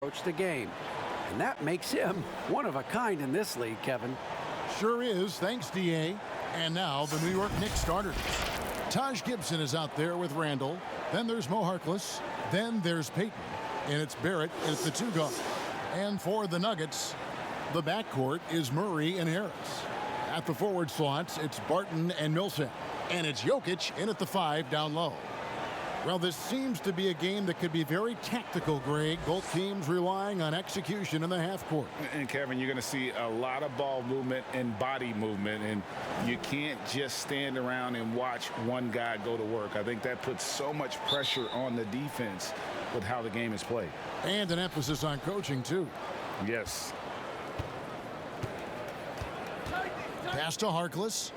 approach the game. And that makes him one of a kind in this league, Kevin. Sure is. Thanks, D.A. And now the New York Knicks starters. Taj Gibson is out there with Randall. Then there's Mo Harkless. Then there's Payton. And it's Barrett at the 2 guard. And for the Nuggets, the backcourt is Murray and Harris. At the forward slots, it's Barton and Millsap. And it's Jokic in at the 5 down low. Well, this seems to be a game that could be very tactical, Greg. Both teams relying on execution in the half court. And, Kevin, you're going to see a lot of ball movement and body movement, and you can't just stand around and watch one guy go to work. I think that puts so much pressure on the defense with how the game is played. And an emphasis on coaching, too. Yes. Pass to Harkless.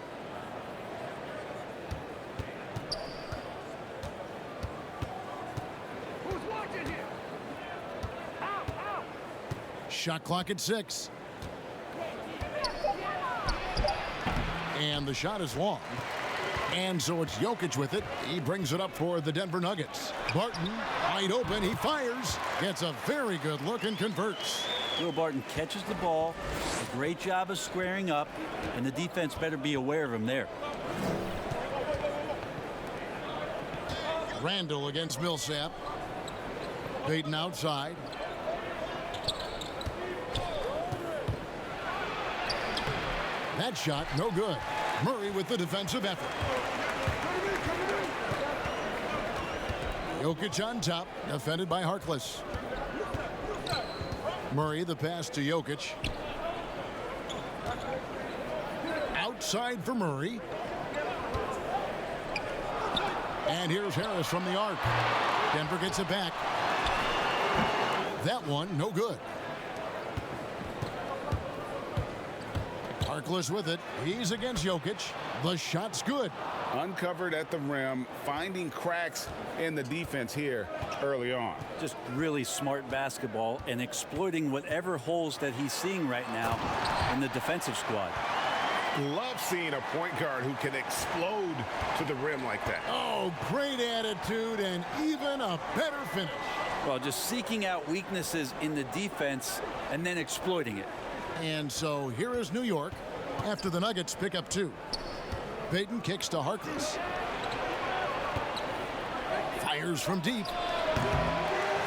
Shot clock at 6. And the shot is long. And so it's Jokic with it. He brings it up for the Denver Nuggets. Barton, wide open. He fires. Gets a very good look and converts. Will Barton catches the ball. A great job of squaring up. And the defense better be aware of him there. Randall against Millsap. Payton outside. That shot, no good. Murray with the defensive effort. Jokic on top, defended by Harkless. Murray, the pass to Jokic. Outside for Murray. And here's Harris from the arc. Denver gets it back. That one, no good. Harkless with it. He's against Jokic. The shot's good. Uncovered at the rim, finding cracks in the defense here early on. Just really smart basketball and exploiting whatever holes that he's seeing right now in the defensive squad. Love seeing a point guard who can explode to the rim like that. Oh, great attitude and even a better finish. Well, just seeking out weaknesses in the defense and then exploiting it. And so here is New York after the Nuggets pick up 2. Payton kicks to Harkless. Fires from deep.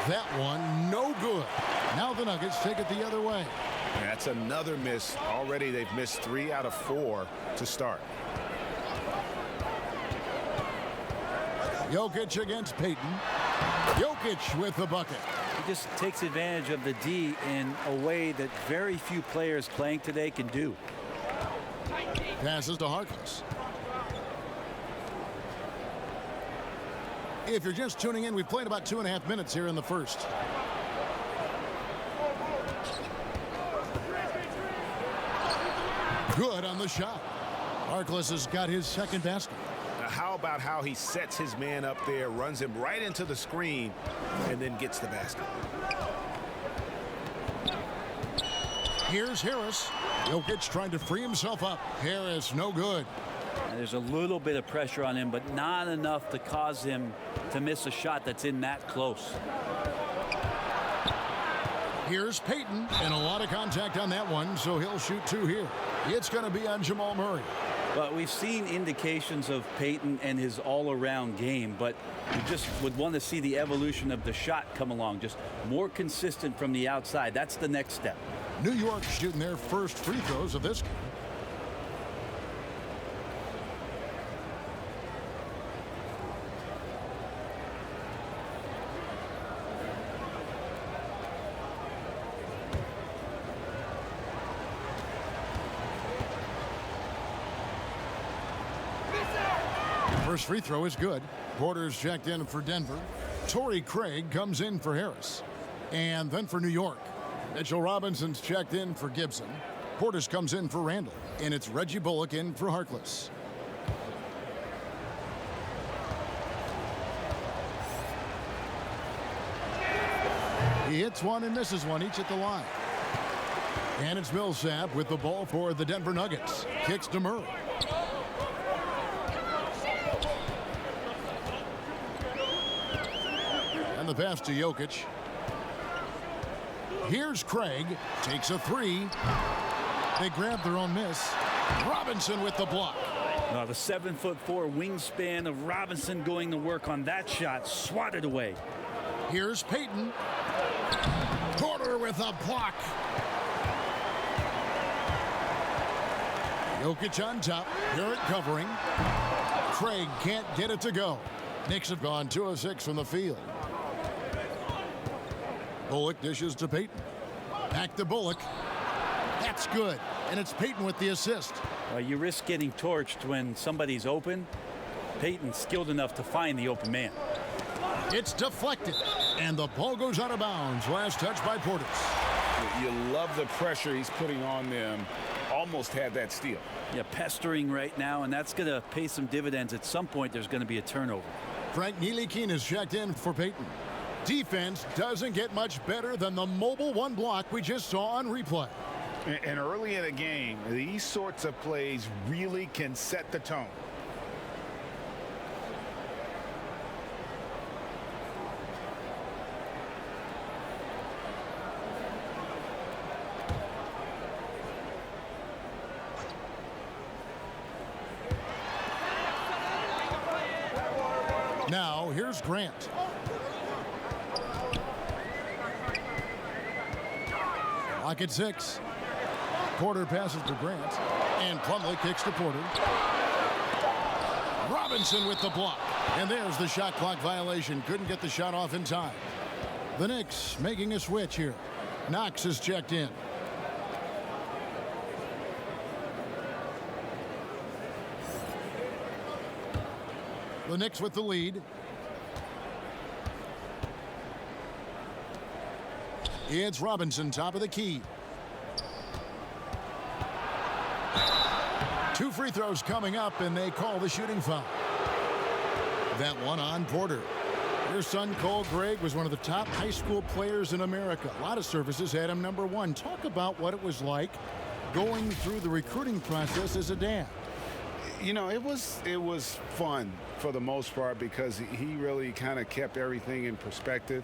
That one, no good. Now the Nuggets take it the other way. That's another miss. Already they've missed 3 out of 4 to start. Jokic against Payton. Jokic with the bucket. He just takes advantage of the D in a way that very few players playing today can do. Passes to Harkless. If you're just tuning in, we've played about 2.5 minutes here in the first. Good on the shot. Harkless has got his second basket. How about how he sets his man up there, runs him right into the screen, and then gets the basket. Here's Harris. Jokic trying to free himself up. Harris, no good. And there's a little bit of pressure on him, but not enough to cause him to miss a shot that's in that close. Here's Payton, and a lot of contact on that one, so he'll shoot 2 here. It's going to be on Jamal Murray. But we've seen indications of Payton and his all-around game, but you just would want to see the evolution of the shot come along, just more consistent from the outside. That's the next step. New York shooting their first free throws of this game. First free throw is good. Porter's checked in for Denver. Torrey Craig comes in for Harris. And then for New York, Mitchell Robinson's checked in for Gibson. Portis comes in for Randall. And it's Reggie Bullock in for Harkless. He hits one and misses one, each at the line. And it's Millsap with the ball for the Denver Nuggets. Kicks to Murray. And the pass to Jokic. Here's Craig. Takes a three. They grab their own miss. Robinson with the block. The 7'4" wingspan of Robinson going to work on that shot. Swatted away. Here's Payton. Porter with a block. Jokic on top. Garrett covering. Craig can't get it to go. Knicks have gone 2 of 6 from the field. Bullock dishes to Payton. Back to Bullock. That's good. And it's Payton with the assist. You risk getting torched when somebody's open. Payton's skilled enough to find the open man. It's deflected. And the ball goes out of bounds. Last touch by Portis. You love the pressure he's putting on them. Almost had that steal. Yeah, pestering right now, and that's going to pay some dividends. At some point, there's going to be a turnover. Frank Ntilikina is checked in for Payton. Defense doesn't get much better than the mobile one block we just saw on replay. And early in the game, these sorts of plays really can set the tone. Now, here's Grant. Lock at 6. Porter passes to Grant. And Plumlee kicks to Porter. Robinson with the block. And there's the shot clock violation. Couldn't get the shot off in time. The Knicks making a switch here. Knox is checked in. The Knicks with the lead. It's Robinson, top of the key. 2 free throws coming up, and they call the shooting foul. That one on Porter. Your son, Cole Gregg, was one of the top high school players in America. A lot of services had him number 1. Talk about what it was like going through the recruiting process as a dad. You know, it was fun for the most part because he really kind of kept everything in perspective.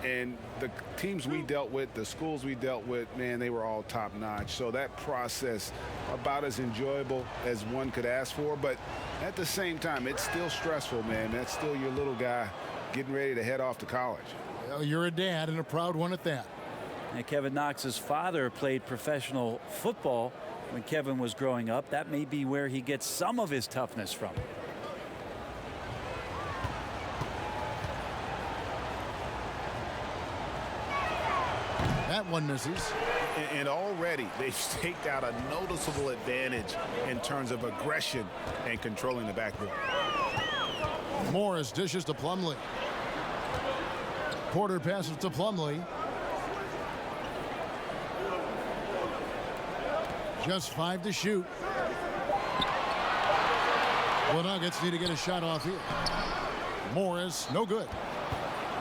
And the teams we dealt with, the schools we dealt with, man, they were all top notch. So that process about as enjoyable as one could ask for. But at the same time, it's still stressful, man. That's still your little guy getting ready to head off to college. Well, you're a dad and a proud one at that. And Kevin Knox's father played professional football when Kevin was growing up. That may be where he gets some of his toughness from. That one misses. And already they've staked out a noticeable advantage in terms of aggression and controlling the backboard. Morris dishes to Plumlee. Porter passes to Plumlee. Just 5 to shoot. The Nuggets need to get a shot off here. Morris, no good.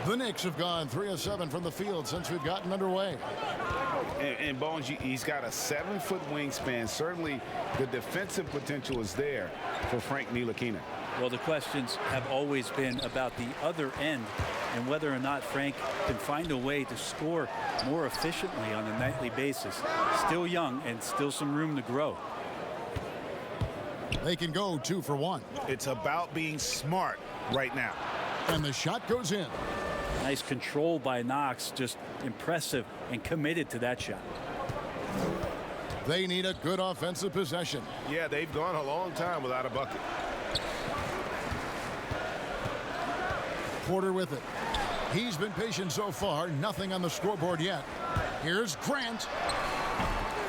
The Knicks have gone 3 of 7 from the field since we've gotten underway. And Bones, he's got a 7-foot wingspan. Certainly the defensive potential is there for Frank Ntilikina. Well, the questions have always been about the other end and whether or not Frank can find a way to score more efficiently on a nightly basis. Still young and still some room to grow. They can go 2 for 1. It's about being smart right now. And the shot goes in. Nice control by Knox, just impressive and committed to that shot. They need a good offensive possession. Yeah, they've gone a long time without a bucket. Porter with it. He's been patient so far. Nothing on the scoreboard yet. Here's Grant.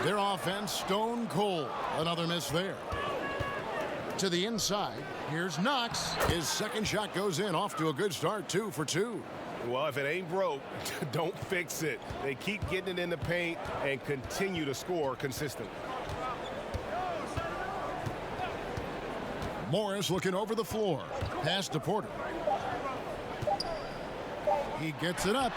Their offense stone cold. Another miss there. To the inside. Here's Knox. His second shot goes in. Off to a good start. 2 for 2. Well, if it ain't broke, don't fix it. They keep getting it in the paint and continue to score consistently. Morris looking over the floor. Pass to Porter. He gets it up.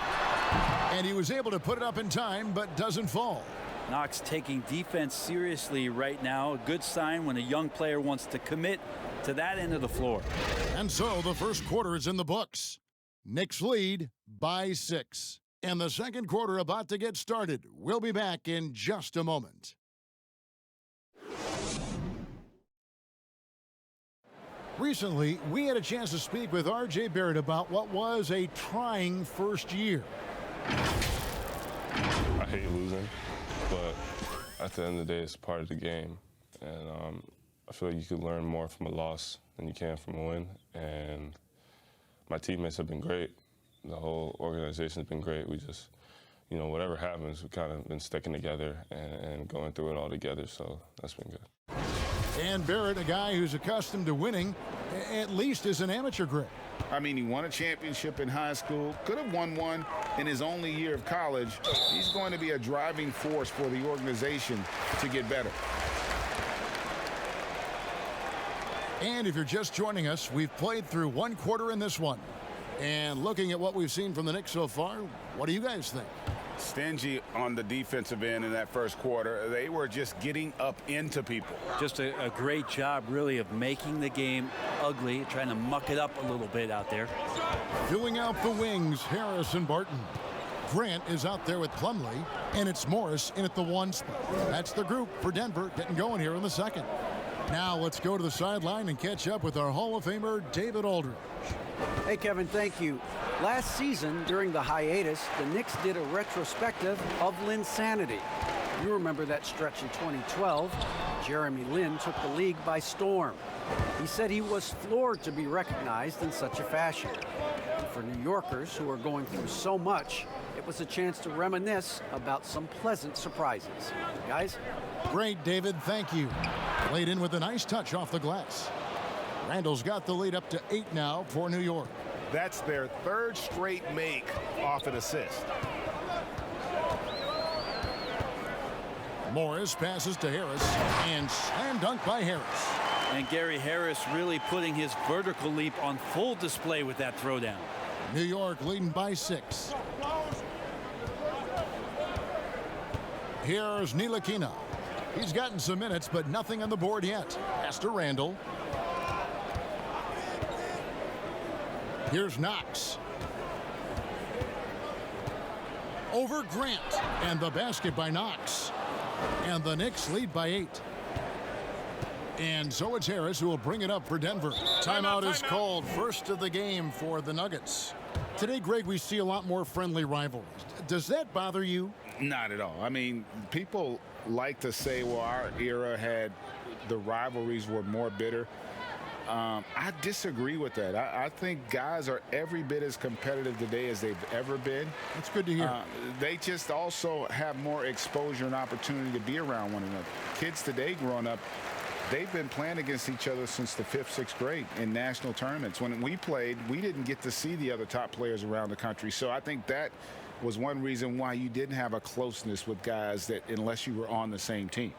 And he was able to put it up in time, but doesn't fall. Knox taking defense seriously right now. A good sign when a young player wants to commit to that end of the floor. And so the first quarter is in the books. Knicks lead by 6. And the second quarter about to get started. We'll be back in just a moment. Recently, we had a chance to speak with R.J. Barrett about what was a trying first year. I hate losing, but at the end of the day, it's part of the game. And I feel like you could learn more from a loss than you can from a win. And my teammates have been great. The whole organization has been great. We just, you know, whatever happens, we've kind of been sticking together and going through it all together, so that's been good. And Barrett, a guy who's accustomed to winning, at least as an amateur grade. I mean, he won a championship in high school, could have won one in his only year of college. He's going to be a driving force for the organization to get better. And if you're just joining us, we've played through one quarter in this one. And looking at what we've seen from the Knicks so far, what do you guys think? Stingy on the defensive end in that first quarter. They were just getting up into people. Just a great job, really, of making the game ugly, trying to muck it up a little bit out there. Filling out the wings, Harris and Barton. Grant is out there with Plumlee, and it's Morris in at the 1 spot. That's the group for Denver getting going here in the second. Now let's go to the sideline and catch up with our Hall of Famer, David Aldridge. Hey, Kevin, thank you. Last season, during the hiatus, the Knicks did a retrospective of Linsanity. You remember that stretch in 2012. Jeremy Lin took the league by storm. He said he was floored to be recognized in such a fashion. And for New Yorkers who are going through so much, it was a chance to reminisce about some pleasant surprises. Guys? Great, David. Thank you. Played in with a nice touch off the glass. Randall's got the lead up to 8 now for New York. That's their third straight make off an assist. Morris passes to Harris, and slam dunk by Harris. And Gary Harris really putting his vertical leap on full display with that throwdown. New York leading by 6. Here's Ntilikina. He's gotten some minutes, but nothing on the board yet. Pass to Randall. Here's Knox. Over Grant. And the basket by Knox. And the Knicks lead by 8. And so it's Harris who will bring it up for Denver. Timeout is called. First of the game for the Nuggets. Today, Greg, we see a lot more friendly rivalries. Does that bother you? Not at all. I mean, people like to say, well, our era had the rivalries were more bitter. I disagree with that. I think guys are every bit as competitive today as they've ever been. That's good to hear. They just also have more exposure and opportunity to be around one another. Kids today growing up, they've been playing against each other since the 5th, 6th grade in national tournaments. When we played, we didn't get to see the other top players around the country. So I think that was one reason why you didn't have a closeness with guys that unless you were on the same team.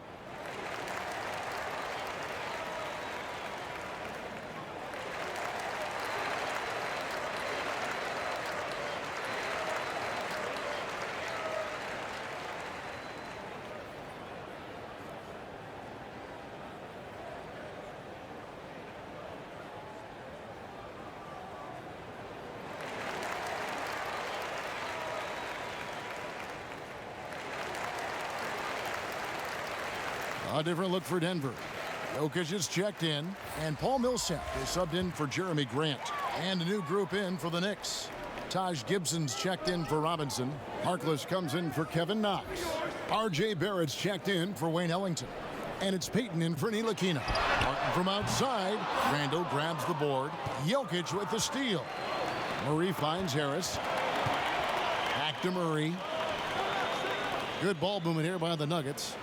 A different look for Denver. Jokic is checked in, and Paul Millsap is subbed in for Jeremy Grant. And a new group in for the Knicks. Taj Gibson's checked in for Robinson. Harkless comes in for Kevin Knox. R.J. Barrett's checked in for Wayne Ellington. And it's Payton in for Ntilikina. Martin from outside. Randall grabs the board. Jokic with the steal. Murray finds Harris. Back to Murray. Good ball movement here by the Nuggets.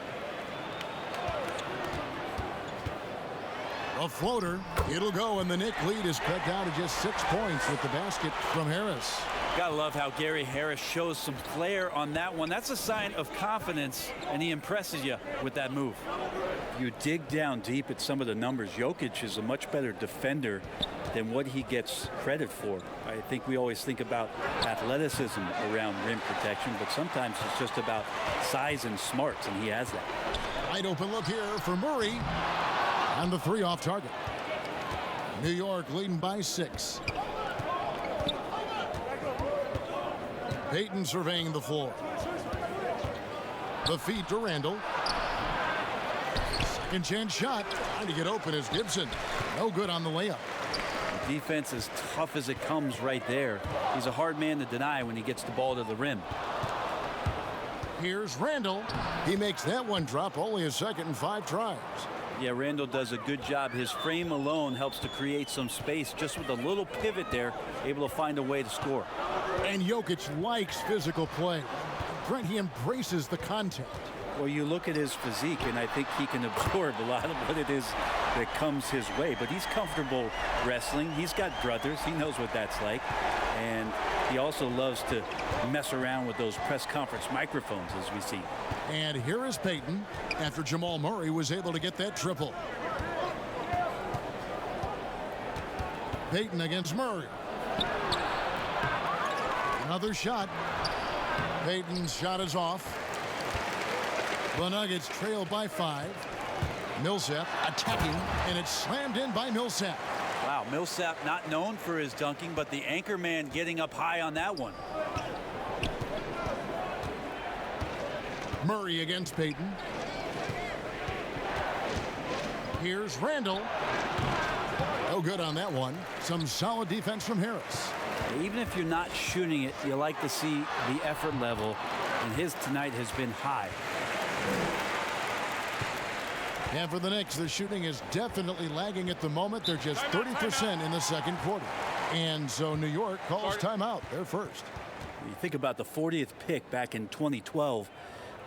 A floater. It'll go, and the Knicks lead is cut down to just 6 points with the basket from Harris. Gotta love how Gary Harris shows some flair on that one. That's a sign of confidence, and he impresses you with that move. You dig down deep at some of the numbers. Jokic is a much better defender than what he gets credit for. I think we always think about athleticism around rim protection, but sometimes it's just about size and smarts, and he has that. Wide open look here for Murray. And the 3 off target. New York leading by 6. Payton surveying the floor. The feed to Randall. Second chance shot. Trying to get open is Gibson. No good on the layup. The defense as tough as it comes right there. He's a hard man to deny when he gets the ball to the rim. Here's Randall. He makes that one drop. Only a second and 5 tries. Yeah, Randall does a good job. His frame alone helps to create some space. Just with a little pivot there, able to find a way to score. And Jokic likes physical play. Brent, he embraces the contact. Well, you look at his physique, and I think he can absorb a lot of what it is that comes his way. But he's comfortable wrestling. He's got brothers. He knows what that's like. And he also loves to mess around with those press conference microphones, as we see. And here is Payton after Jamal Murray was able to get that triple. Payton against Murray. Another shot. Payton's shot is off. The Nuggets trail by 5. Millsap attacking, and it's slammed in by Millsap. Wow, Millsap not known for his dunking, but the anchor man getting up high on that one. Murray against Payton. Here's Randall. No good on that one. Some solid defense from Harris. Even if you're not shooting it, you like to see the effort level, and his tonight has been high. And for the Knicks, the shooting is definitely lagging at the moment. They're just 30% in the second quarter. And so New York calls timeout. They're first. You think about the 40th pick back in 2012.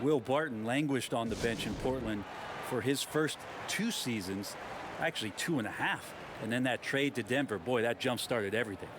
Will Barton languished on the bench in Portland for his first 2 seasons, actually 2.5. And then that trade to Denver, boy, that jump-started everything.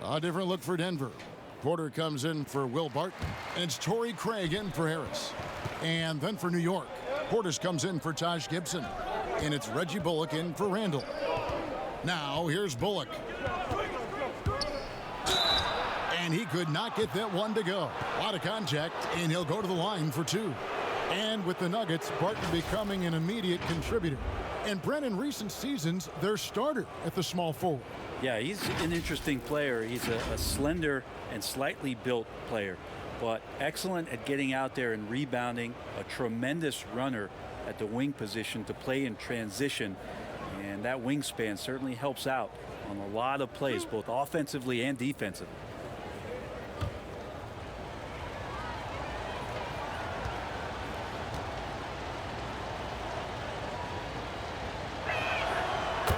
A different look for Denver. Porter comes in for Will Barton. And it's Torrey Craig in for Harris. And then for New York, Portis comes in for Taj Gibson. And it's Reggie Bullock in for Randall. Now here's Bullock. And he could not get that one to go. A lot of contact, and he'll go to the line for 2. And with the Nuggets, Barton becoming an immediate contributor. And Brent, in recent seasons, their starter at the small forward. Yeah, he's an interesting player. He's a slender and slightly built player, but excellent at getting out there and rebounding, a tremendous runner at the wing position to play in transition, and that wingspan certainly helps out on a lot of plays, both offensively and defensively.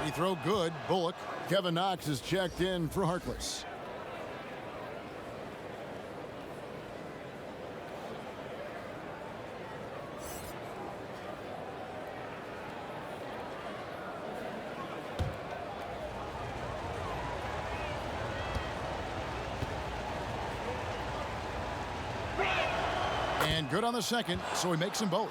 He throw good. Bullock. Kevin Knox is checked in for Harkless. And good on the second, so he makes them both.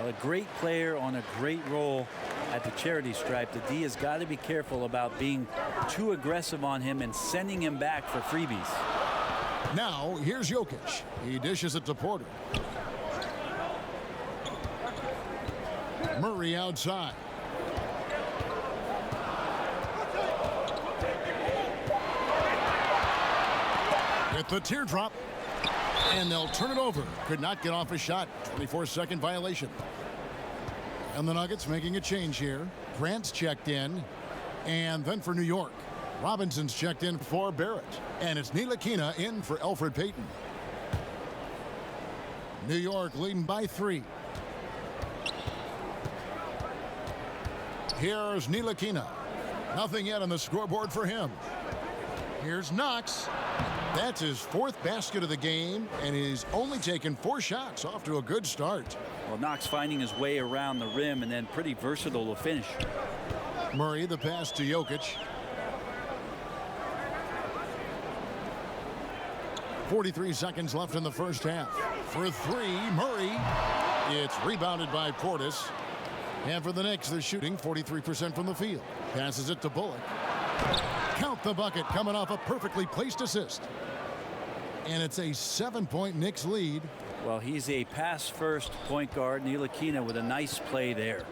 A great player on a great role at the charity stripe. The D has got to be careful about being too aggressive on him and sending him back for freebies. Now, here's Jokic. He dishes it to Porter. Murray outside. With the teardrop. And they'll turn it over. Could not get off a shot. 24-second violation. And the Nuggets making a change here. Grant's checked in. And then for New York, Robinson's checked in for Barrett. And it's Ntilikina in for Elfrid Payton. New York leading by 3. Here's Ntilikina. Nothing yet on the scoreboard for him. Here's Knox. That's his 4th basket of the game, and he's only taken 4 shots. Off to a good start. Well, Knox finding his way around the rim and then pretty versatile to finish. Murray, the pass to Jokic. 43 seconds left in the first half. For 3, Murray. It's rebounded by Portis. And for the Knicks, they're shooting 43% from the field. Passes it to Bullock. Count the bucket, coming off a perfectly placed assist. And it's a 7-point Knicks lead. Well, he's a pass-first point guard. Ntilikina with a nice play there.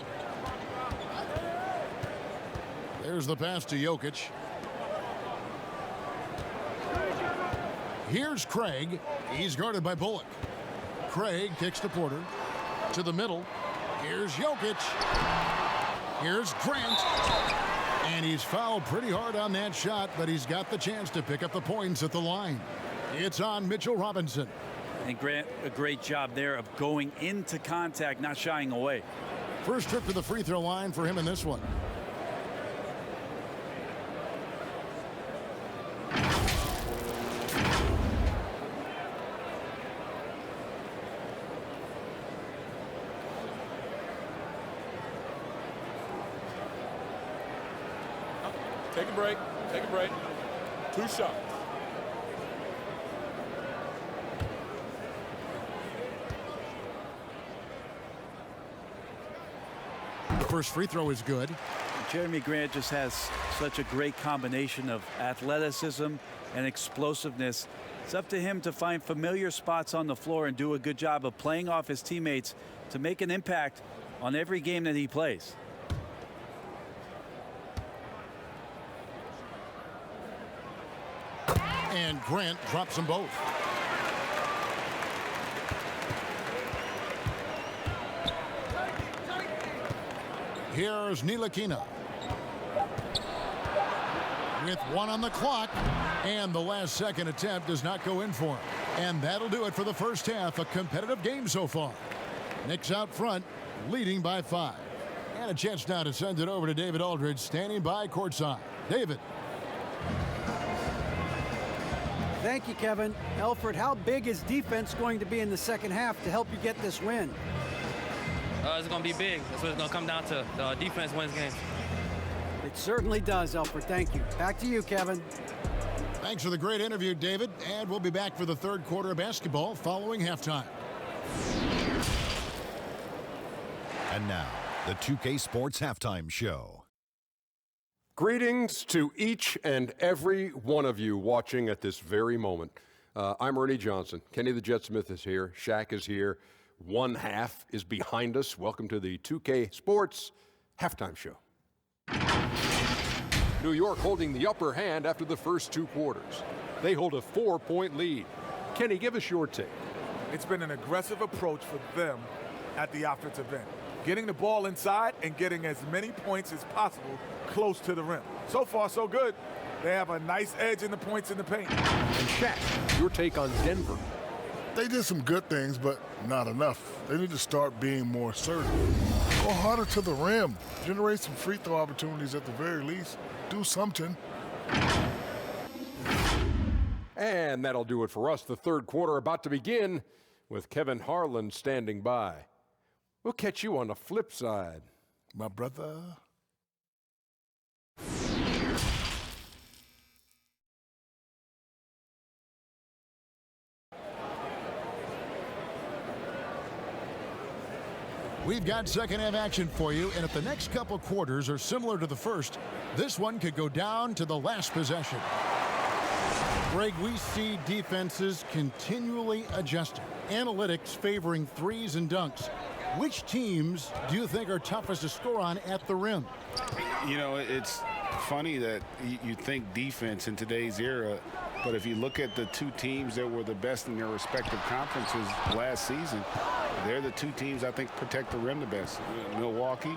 There's the pass to Jokic. Here's Craig. He's guarded by Bullock. Craig kicks to Porter. To the middle. Here's Jokic. Here's Grant. And he's fouled pretty hard on that shot, but he's got the chance to pick up the points at the line. It's on Mitchell Robinson. And Grant, a great job there of going into contact, not shying away. First trip to the free throw line for him in this one. Take a break. Take a break. 2 shots. The first free throw is good. Jeremy Grant just has such a great combination of athleticism and explosiveness. It's up to him to find familiar spots on the floor and do a good job of playing off his teammates to make an impact on every game that he plays. And Grant drops them both. Here's Ntilikina. With 1 on the clock, and the last second attempt does not go in for him. And that'll do it for the first half. A competitive game so far. Knicks out front, leading by 5. And a chance now to send it over to David Aldridge, standing by courtside. David. Thank you, Kevin. Alfred, how big is defense going to be in the second half to help you get this win? It's going to be big. That's what it's going to come down to. Defense wins games. It certainly does, Alfred. Thank you. Back to you, Kevin. Thanks for the great interview, David. And we'll be back for the third quarter of basketball following halftime. And now, the 2K Sports Halftime Show. Greetings to each and every one of you watching at this very moment. I'm Ernie Johnson. Kenny the Jet Smith is here. Shaq is here. One half is behind us. Welcome to the 2K Sports Halftime Show. New York holding the upper hand after the first 2 quarters. They hold a 4-point lead. Kenny, give us your take. It's been an aggressive approach for them at the offensive end. Getting the ball inside and getting as many points as possible close to the rim. So far, so good. They have a nice edge in the points in the paint. And Shaq, your take on Denver. They did some good things, but not enough. They need to start being more assertive. Go harder to the rim. Generate some free throw opportunities at the very least. Do something. And that'll do it for us. The third quarter about to begin with Kevin Harlan standing by. We'll catch you on the flip side, my brother. We've got second half action for you, and if the next couple quarters are similar to the first, this one could go down to the last possession. Greg, we see defenses continually adjusting. Analytics favoring threes and dunks. Which teams do you think are toughest to score on at the rim? You know, it's funny that you think defense in today's era, but if you look at the 2 teams that were the best in their respective conferences last season, they're the 2 teams I think protect the rim the best. Milwaukee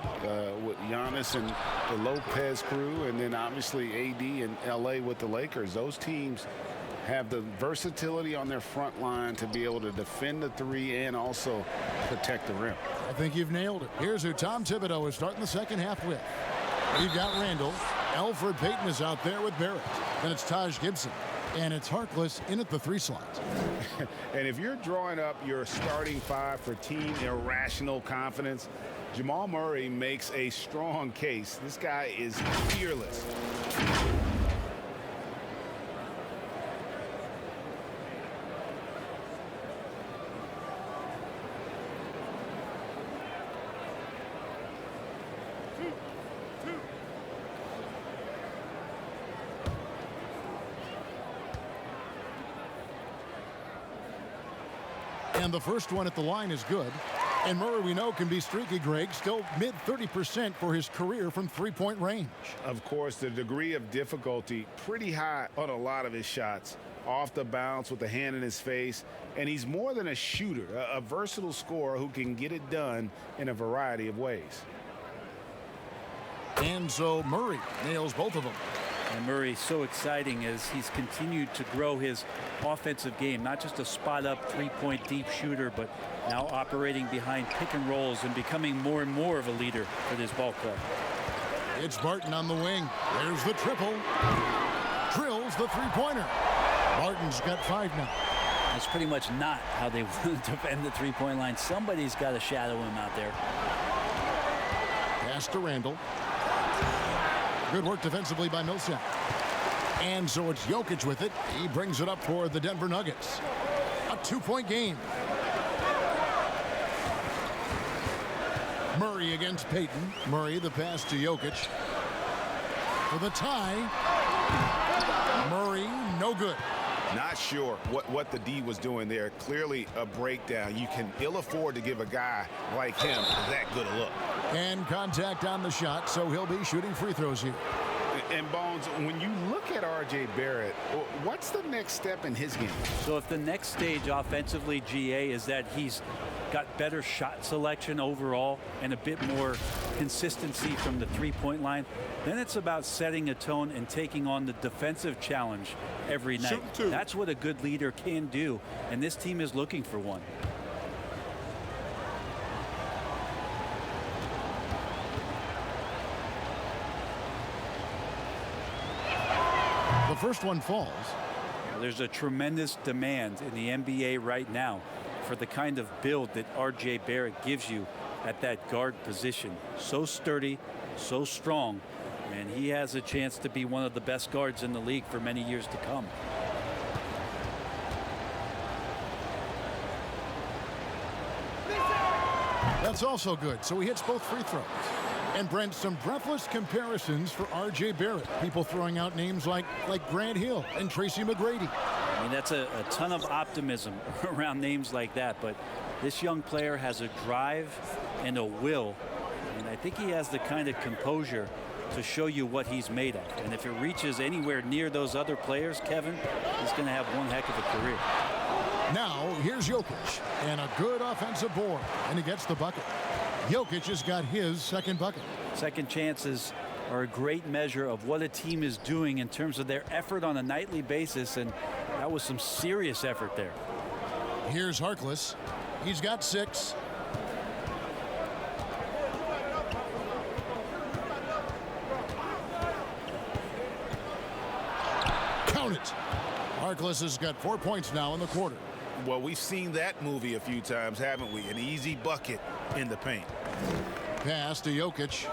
with Giannis and the Lopez crew, and then obviously AD and LA with the Lakers. Those teams have the versatility on their front line to be able to defend the 3 and also protect the rim. I think you've nailed it. Here's who Tom Thibodeau is starting the second half with. You've got Randall. Alfred Payton is out there with Barrett. Then it's Taj Gibson. And it's Harkless in at the 3 slot. And if you're drawing up your starting 5 for team irrational confidence, Jamal Murray makes a strong case. This guy is fearless. And the first one at the line is good. And Murray, we know, can be streaky, Greg. Still mid 30% for his career from 3-point range. Of course, the degree of difficulty pretty high on a lot of his shots. Off the bounce with a hand in his face. And he's more than a shooter, a versatile scorer who can get it done in a variety of ways. And so Murray nails both of them. And Murray, so exciting as he's continued to grow his offensive game. Not just a spot-up 3-point deep shooter, but now operating behind pick and rolls and becoming more and more of a leader for this ball club. It's Barton on the wing. There's the triple. Drills the 3-pointer. Barton's got 5 now. That's pretty much not how they want to defend the 3-point line. Somebody's got to shadow him out there. Pass to Randall. Good work defensively by Millsap. And so it's Jokic with it. He brings it up for the Denver Nuggets. A 2-point game. Murray against Payton. Murray the pass to Jokic. For the tie. Murray no good. Not sure what the D was doing there. Clearly a breakdown. You can ill afford to give a guy like him that good a look. And contact on the shot, so he'll be shooting free throws here. And Bones, when you look at R.J. Barrett, what's the next step in his game? So if the next stage offensively, GA, is that he's got better shot selection overall and a bit more consistency from the 3-point line, then it's about setting a tone and taking on the defensive challenge every night. That's what a good leader can do, and this team is looking for one. The first one falls. There's a tremendous demand in the NBA right now for the kind of build that R.J. Barrett gives you at that guard position. So sturdy, so strong, and he has a chance to be one of the best guards in the league for many years to come. That's also good, so he hits both free throws. And Brent, some breathless comparisons for R.J. Barrett. People throwing out names like Grant Hill and Tracy McGrady. I mean, that's a ton of optimism around names like that, but this young player has a drive and a will, and I think he has the kind of composure to show you what he's made of. And if it reaches anywhere near those other players, Kevin, he's going to have one heck of a career. Now, here's Jokic, and a good offensive board, and he gets the bucket. Jokic has got his second bucket. Second chances are a great measure of what a team is doing in terms of their effort on a nightly basis, and that was some serious effort there. Here's Harkless. He's got 6. Count it. Harkless has got 4 points now in the quarter. Well, we've seen that movie a few times, haven't we? An easy bucket in the paint. Pass to Jokic.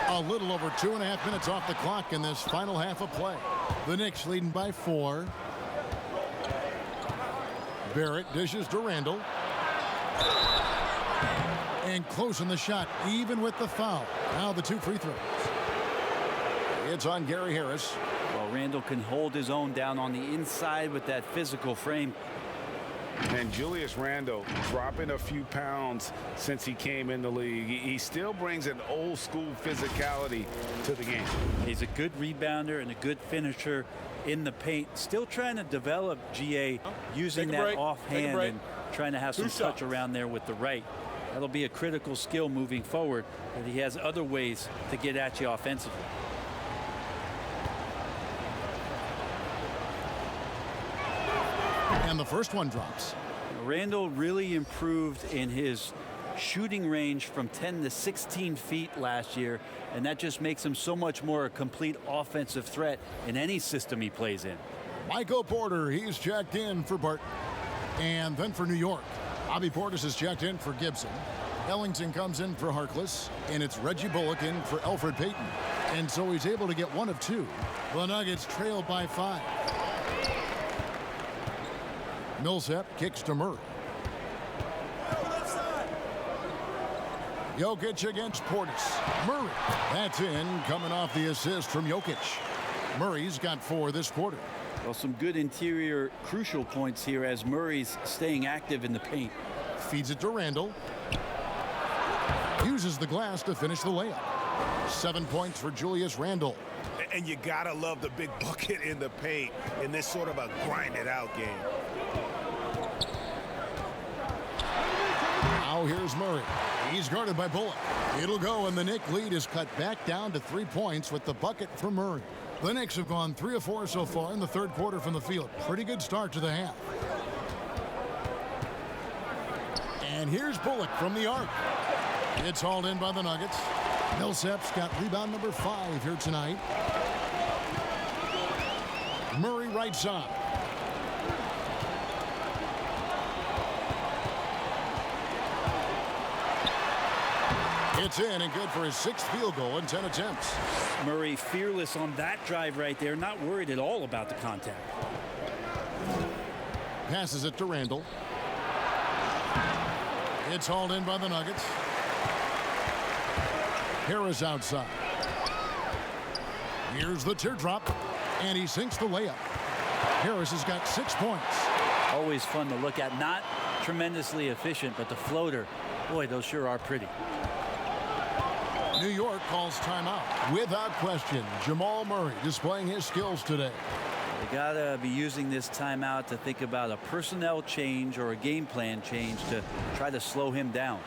A little over 2.5 minutes off the clock in this final half of play. The Knicks leading by 4. Barrett dishes to Randall. And close in the shot, even with the foul. Now the 2 free throws. It's on Gary Harris. Well, Randall can hold his own down on the inside with that physical frame. And Julius Randle dropping a few pounds since he came in the league. He still brings an old school physicality to the game. He's a good rebounder and a good finisher in the paint. Still trying to develop GA using that offhand and trying to have some touch around there with the right. That'll be a critical skill moving forward, but he has other ways to get at you offensively. And the first one drops. Randall really improved in his shooting range from 10 to 16 feet last year, and that just makes him so much more a complete offensive threat in any system he plays in. Michael Porter, he's checked in for Barton. And then for New York, Bobby Portis is checked in for Gibson. Ellington comes in for Harkless, and it's Reggie Bullock in for Elfrid Payton. And so he's able to get one of two. The Nuggets trail by 5. Millsap kicks to Murray. Jokic against Portis. Murray, that's in, coming off the assist from Jokic. Murray's got 4 this quarter. Well, some good interior crucial points here as Murray's staying active in the paint. Feeds it to Randall. Uses the glass to finish the layup. 7 points for Julius Randle. And you gotta love the big bucket in the paint in this sort of a grind-it-out game. Now here's Murray. He's guarded by Bullock. It'll go, and the Knicks lead is cut back down to 3 points with the bucket from Murray. The Knicks have gone 3 of 4 so far in the third quarter from the field. Pretty good start to the half. And here's Bullock from the arc. It's hauled in by the Nuggets. Millsap's got rebound number 5 here tonight. Murray right side. It's in and good for his 6th field goal in 10 attempts. Murray fearless on that drive right there, not worried at all about the contact. Passes it to Randall. It's hauled in by the Nuggets. Harris outside. Here's the teardrop, and he sinks the layup. Harris has got 6 points. Always fun to look at. Not tremendously efficient, but the floater, boy, those sure are pretty. New York calls timeout. Without question, Jamal Murray displaying his skills today. They gotta be using this timeout to think about a personnel change or a game plan change to try to slow him down.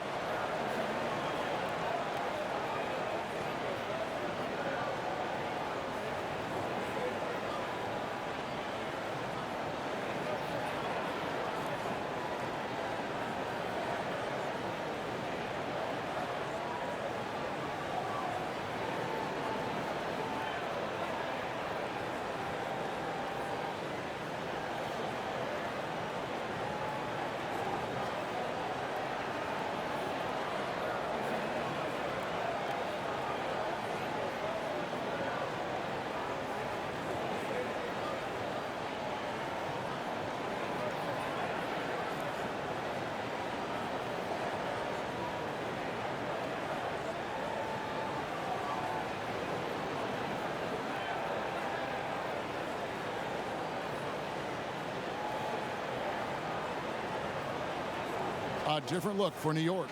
A different look for New York.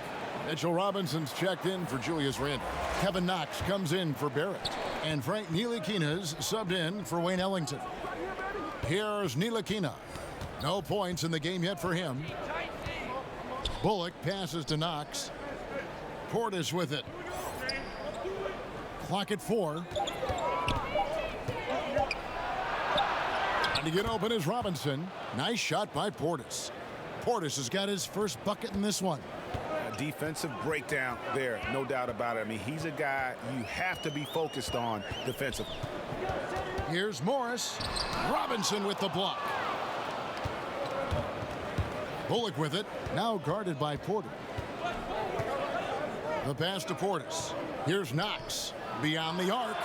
Mitchell Robinson's checked in for Julius Randle. Kevin Knox comes in for Barrett. And Frank Ntilikina's subbed in for Wayne Ellington. Here's Ntilikina. No points in the game yet for him. Bullock passes to Knox. Portis with it. Clock at 4. And to get open is Robinson. Nice shot by Portis. Portis has got his first bucket in this one. A defensive breakdown there, no doubt about it. I mean, he's a guy you have to be focused on defensively. Here's Morris. Robinson with the block. Bullock with it, now guarded by Porter. The pass to Portis. Here's Knox. Beyond the arc.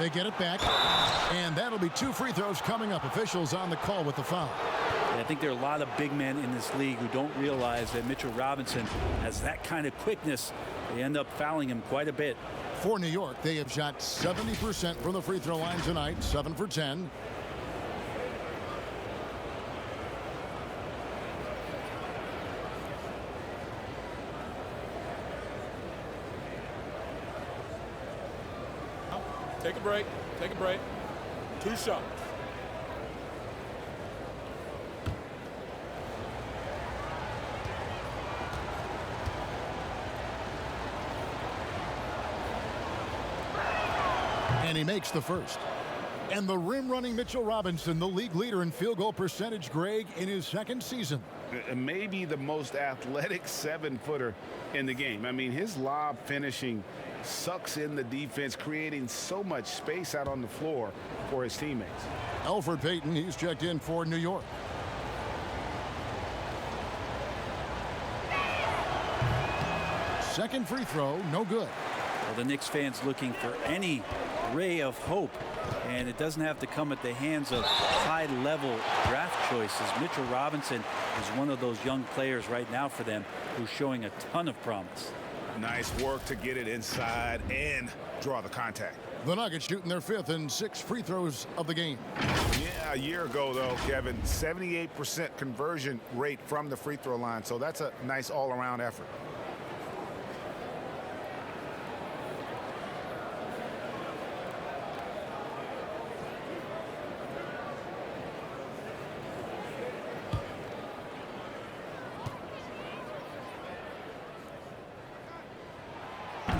They get it back, and that'll be 2 free throws coming up. Officials on the call with the foul. I think there are a lot of big men in this league who don't realize that Mitchell Robinson has that kind of quickness. They end up fouling him quite a bit. For New York, they have shot 70% from the free throw line tonight, 7 for 10. Take a break. Take a break. 2 shots. And he makes the first. And the rim-running Mitchell Robinson, the league leader in field goal percentage, Greg, in his second season. Maybe the most athletic 7-footer in the game. I mean, his lob finishing sucks in the defense, creating so much space out on the floor for his teammates. Elfrid Payton, he's checked in for New York. Second free throw, no good. Well, the Knicks fans looking for any ray of hope, and it doesn't have to come at the hands of high-level draft choices. Mitchell Robinson is one of those young players right now for them who's showing a ton of promise. Nice work to get it inside and draw the contact. The Nuggets shooting their 5th and 6th free throws of the game. Yeah, a year ago, though, Kevin, 78% conversion rate from the free throw line, so that's a nice all-around effort.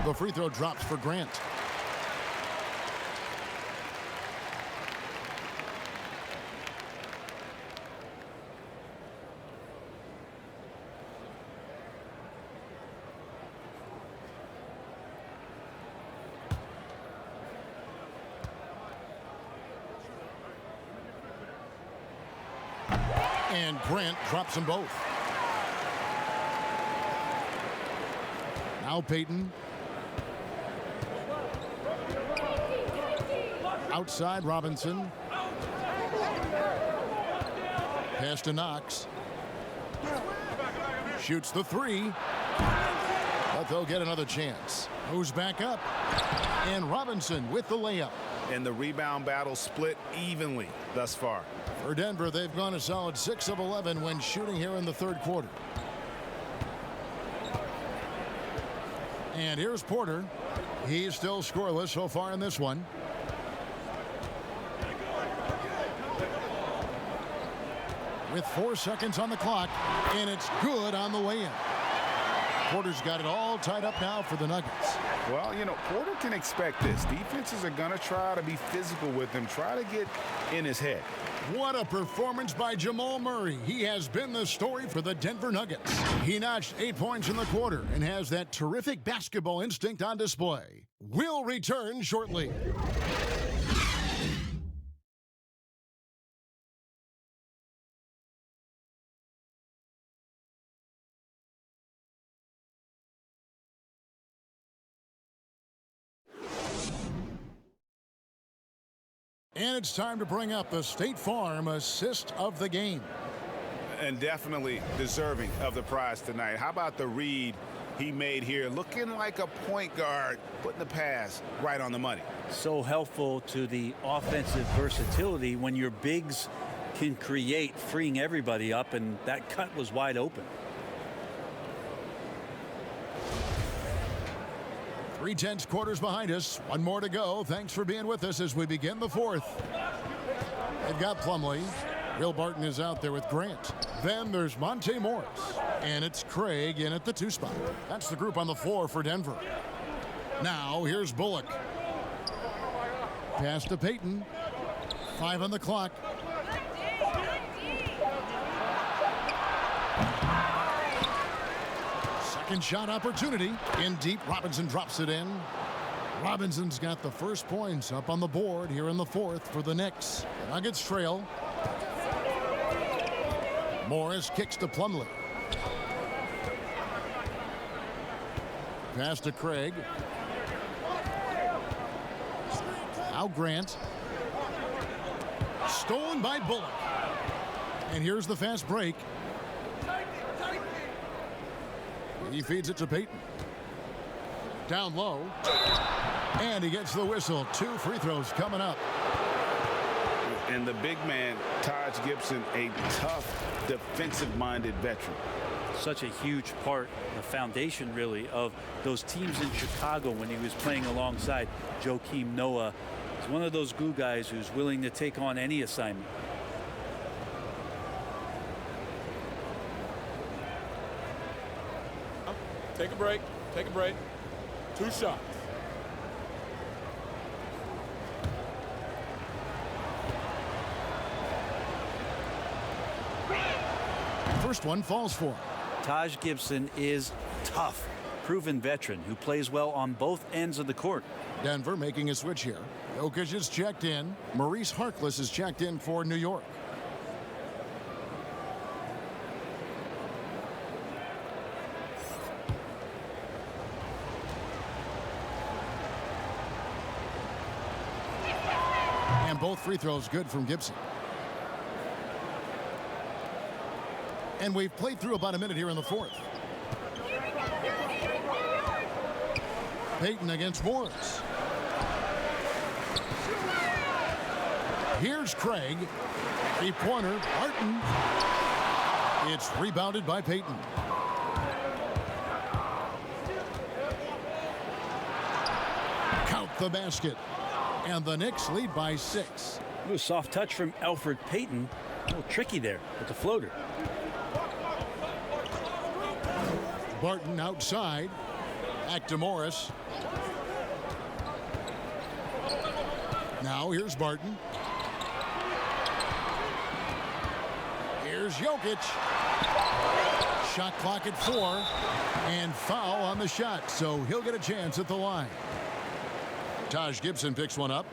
The free throw drops for Grant. And Grant drops them both. Now Payton. Outside Robinson. Pass to Knox. Shoots the 3. But they'll get another chance. Moves back up. And Robinson with the layup. And the rebound battle split evenly thus far. For Denver, they've gone a solid 6 of 11 when shooting here in the third quarter. And here's Porter. He's still scoreless so far in this one. With 4 seconds on the clock, and it's good on the way in. Porter's got it all tied up now for the Nuggets. Well, you know, Porter can expect this. Defenses are going to try to be physical with him, try to get in his head. What a performance by Jamal Murray. He has been the story for the Denver Nuggets. He notched 8 points in the quarter and has that terrific basketball instinct on display. We'll return shortly. And it's time to bring up the State Farm assist of the game. And definitely deserving of the prize tonight. How about the read he made here? Looking like a point guard, putting the pass right on the money. So helpful to the offensive versatility when your bigs can create, freeing everybody up, and that cut was wide open. 3/10 quarters behind us. One more to go. Thanks for being with us as we begin the fourth. They've got Plumlee. Will Barton is out there with Grant. Then there's Monte Morris. And it's Craig in at the 2 spot. That's the group on the floor for Denver. Now here's Bullock. Pass to Payton. 5 on the clock. Second shot opportunity. In deep, Robinson drops it in. Robinson's got the first points up on the board here in the fourth for the Knicks. The Nuggets trail. Morris kicks to Plumlee. Pass to Craig. Now Grant. Stolen by Bullock. And here's the fast break. He feeds it to Payton. Down low. And he gets the whistle. 2 free throws coming up. And the big man, Taj Gibson, a tough, defensive-minded veteran. Such a huge part, the foundation really, of those teams in Chicago when he was playing alongside Joakim Noah. He's one of those glue guys who's willing to take on any assignment. Take a break. Take a break. 2 shots. first one falls for him. Taj Gibson is tough, proven veteran who plays well on both ends of the court. Denver making a switch here. Jokic is checked in. Maurice Harkless is checked in for New York. And both free throws good from Gibson. And we've played through about a minute here in the fourth. Payton against Morris. Here's Craig. Three-pointer, Barton. It's rebounded by Payton. Count the basket. And the Knicks lead by 6. A soft touch from Elfrid Payton. A little tricky there with the floater. Barton outside. Back to Morris. Now here's Barton. Here's Jokic. Shot clock at 4. And foul on the shot, so he'll get a chance at the line. Taj Gibson picks one up.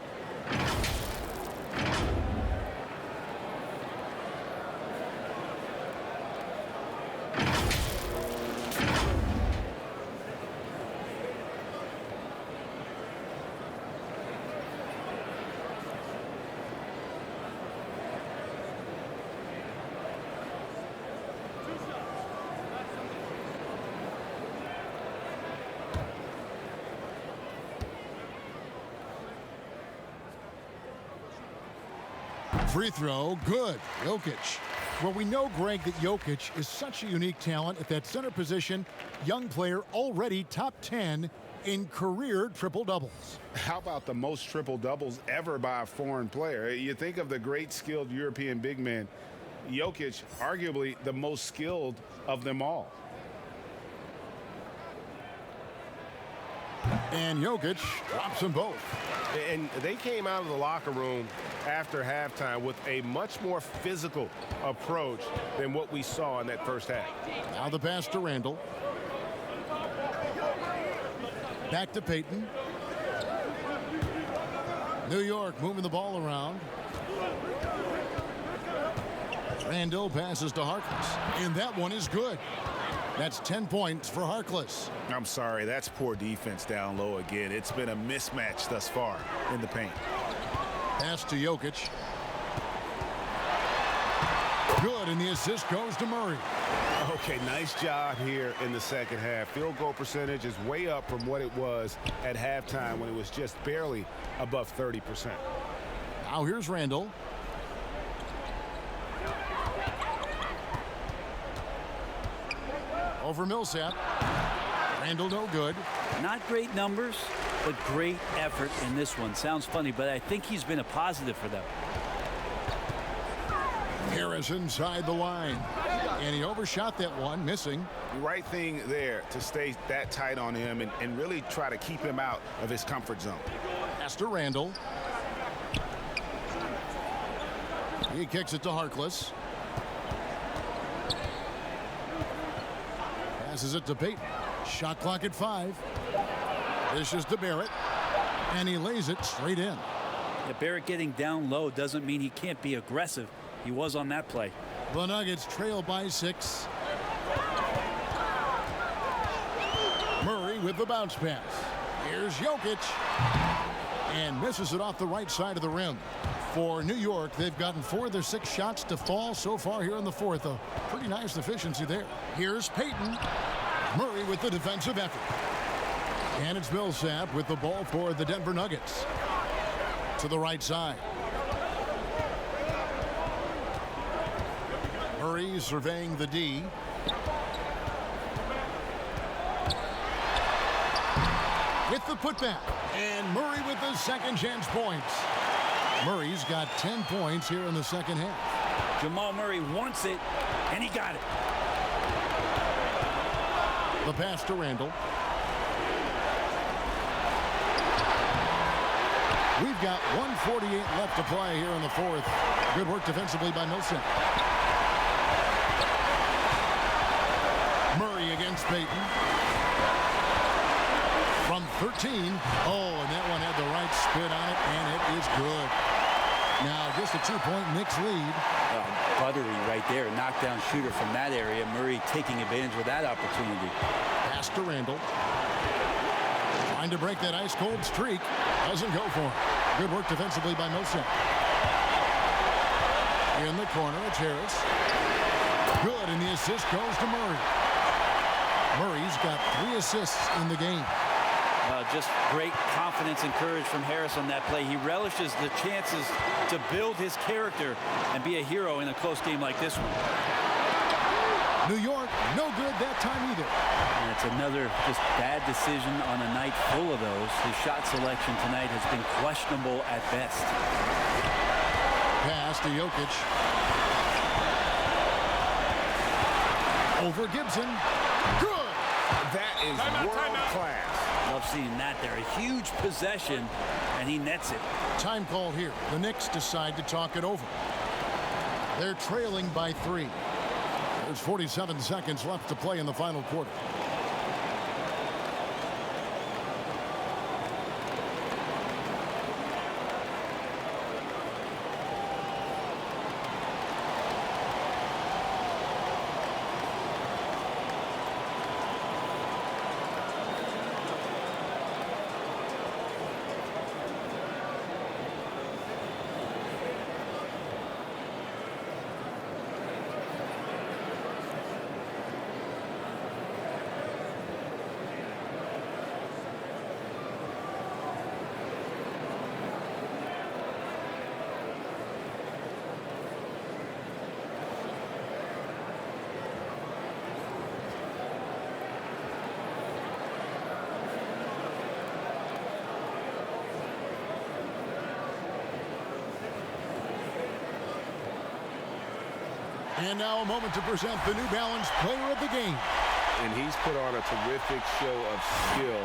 Free throw, good. Jokic. Well, we know, Greg, that Jokic is such a unique talent at that center position. Young player, already top 10 in career triple-doubles. How about the most triple-doubles ever by a foreign player? You think of the great skilled European big men. Jokic, arguably the most skilled of them all. And Jokic drops them both. And they came out of the locker room after halftime with a much more physical approach than what we saw in that first half. Now the pass to Randall. Back to Payton. New York moving the ball around. Randall passes to Harkless. And that one is good. That's 10 points for Harkless. I'm sorry, that's poor defense down low again. It's been a mismatch thus far in the paint. Pass to Jokic. Good, and the assist goes to Murray. Okay, nice job here in the second half. Field goal percentage is way up from what it was at halftime when it was just barely above 30%. Now here's Randall. Over Millsap. Randall no good. Not great numbers, but great effort in this one. Sounds funny, but I think he's been a positive for them. Harris inside the line. And he overshot that one, missing. The right thing there to stay that tight on him and really try to keep him out of his comfort zone. Pass to Randall. He kicks it to Harkless. Passes it to Payton. Shot clock at 5. This is to Barrett. And he lays it straight in. Yeah, Barrett getting down low doesn't mean he can't be aggressive. He was on that play. The Nuggets trail by 6. Murray with the bounce pass. Here's Jokic. And misses it off the right side of the rim. For New York, they've gotten 4 of their 6 shots to fall so far here in the fourth. A pretty nice efficiency there. Here's Payton. Murray with the defensive effort. And it's Millsap with the ball for the Denver Nuggets. To the right side. Murray surveying the D. With the putback. And Murray with the second chance points. Murray's got 10 points here in the second half. Jamal Murray wants it, and he got it. The pass to Randall. We've got 1:48 left to play here in the fourth. Good work defensively by Millsap. Here's Payton. From 13. Oh, and that one had the right spin on it, and it is good. Now, just a 2-point Knicks lead. Buttery right there, a knockdown shooter from that area. Murray taking advantage of that opportunity. Pass to Randall. Trying to break that ice-cold streak. Doesn't go for it. Good work defensively by Millsap. In the corner, it's Harris. Good, and the assist goes to Murray. Murray's got 3 assists in the game. Just great confidence and courage from Harris on that play. He relishes the chances to build his character and be a hero in a close game like this one. New York, no good that time either. And it's another just bad decision on a night full of those. His shot selection tonight has been questionable at best. Pass to Jokic. Over Gibson. Good. That is world class. Love seeing that there. A huge possession, and he nets it. Time call here. The Knicks decide to talk it over. They're trailing by 3. There's 47 seconds left to play in the final quarter. And now a moment to present the New Balance Player of the Game. And he's put on a terrific show of skill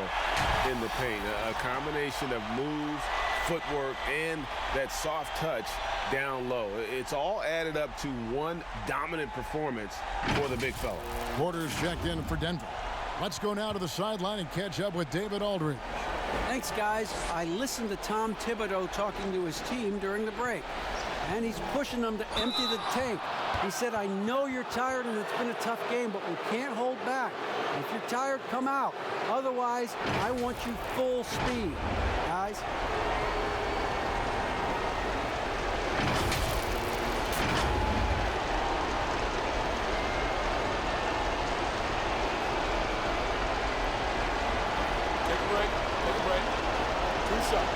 in the paint. A combination of moves, footwork, and that soft touch down low. It's all added up to one dominant performance for the big fella. Quarters checked in for Denver. Let's go now to the sideline and catch up with David Aldridge. Thanks, guys. I listened to Tom Thibodeau talking to his team during the break, and he's pushing them to empty the tank. He said, I know you're tired and it's been a tough game, but we can't hold back. If you're tired, come out. Otherwise, I want you full speed, guys. Take a break. Take a break. 2 shots.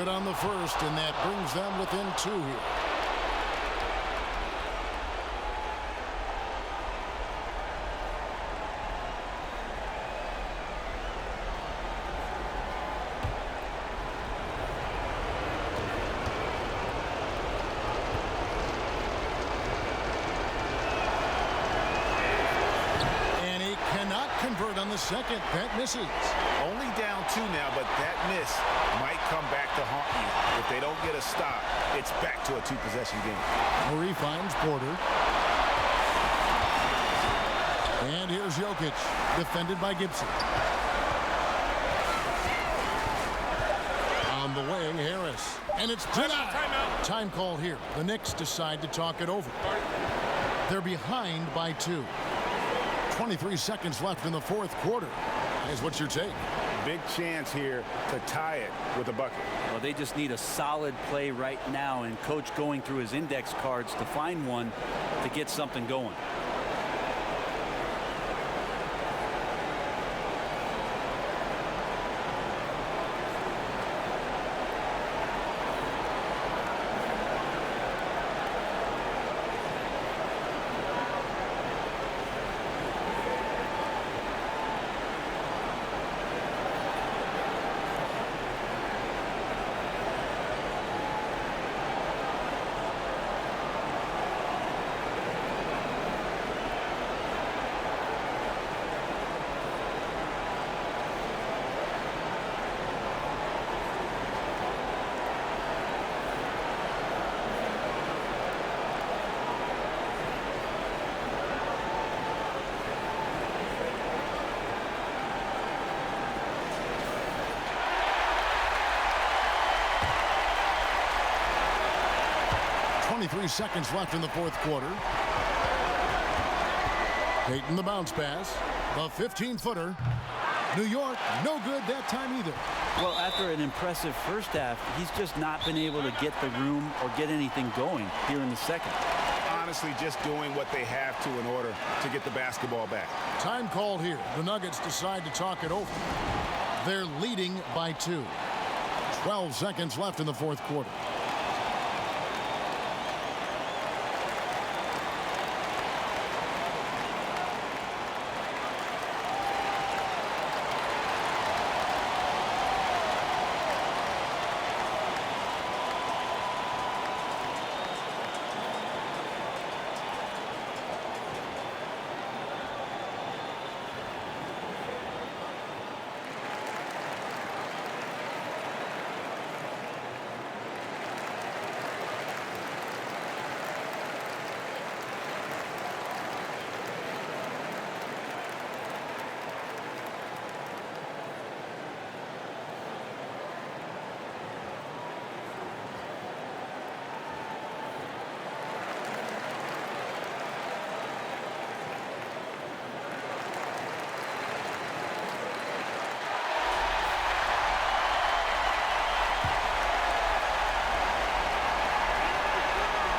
On the first, and that brings them within 2 here. And he cannot convert on the second. That misses. Only down 2 now, but that miss might come back to haunt you. If they don't get a stop, it's back to a 2-possession game. Murray finds Porter. And here's Jokic, defended by Gibson. On the wing, Harris. And it's denied. Time call here. The Knicks decide to talk it over. They're behind by 2. 23 seconds left in the fourth quarter. Guys, what's your take? Big chance here to tie it with a bucket. Well, they just need a solid play right now, and coach going through his index cards to find one to get something going. 23 seconds left in the fourth quarter. Payton the bounce pass. The 15-footer. New York, no good that time either. Well, after an impressive first half, he's just not been able to get the room or get anything going here in the second. Honestly, just doing what they have to in order to get the basketball back. Time called here. The Nuggets decide to talk it over. They're leading by 2. 12 seconds left in the fourth quarter.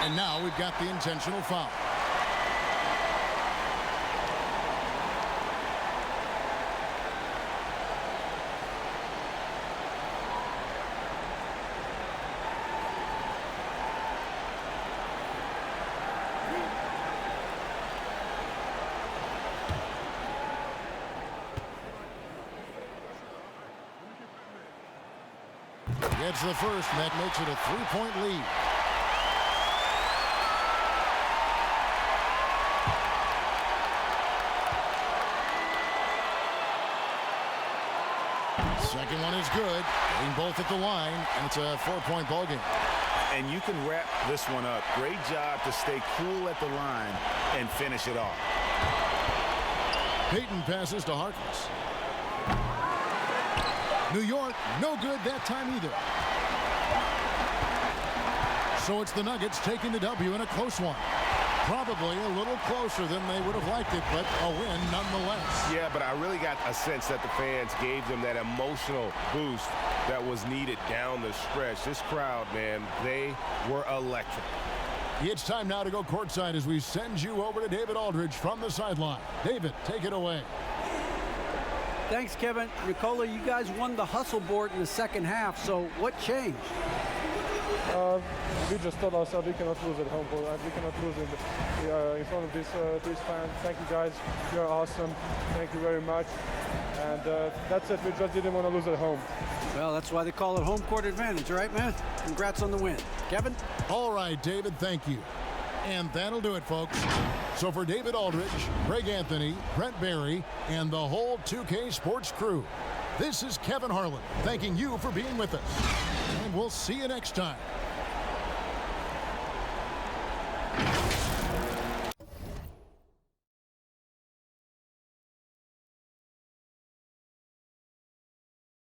And now we've got the intentional foul. Gets the first, and that makes it a 3-point lead. Second one is good. Getting both at the line, and it's a 4-point ball game. And you can wrap this one up. Great job to stay cool at the line and finish it off. Payton passes to Harkless. New York, no good that time either. So it's the Nuggets taking the W in a close one. Probably a little closer than they would have liked it, but a win nonetheless. Yeah, but I really got a sense that the fans gave them that emotional boost that was needed down the stretch. This crowd, man, they were electric. It's time now to go courtside as we send you over to David Aldridge from the sideline. David, take it away. Thanks, Kevin. Nicola, you guys won the hustle board in the second half, so what changed? We just told ourselves we cannot lose at home. We cannot lose in front of these fans. Thank you, guys. You're awesome. Thank you very much. And that's it. We just didn't want to lose at home. Well, that's why they call it home court advantage, right, man? Congrats on the win. Kevin? All right, David, thank you. And that'll do it, folks. So for David Aldridge, Greg Anthony, Brent Barry, and the whole 2K Sports crew, this is Kevin Harlan thanking you for being with us. And we'll see you next time.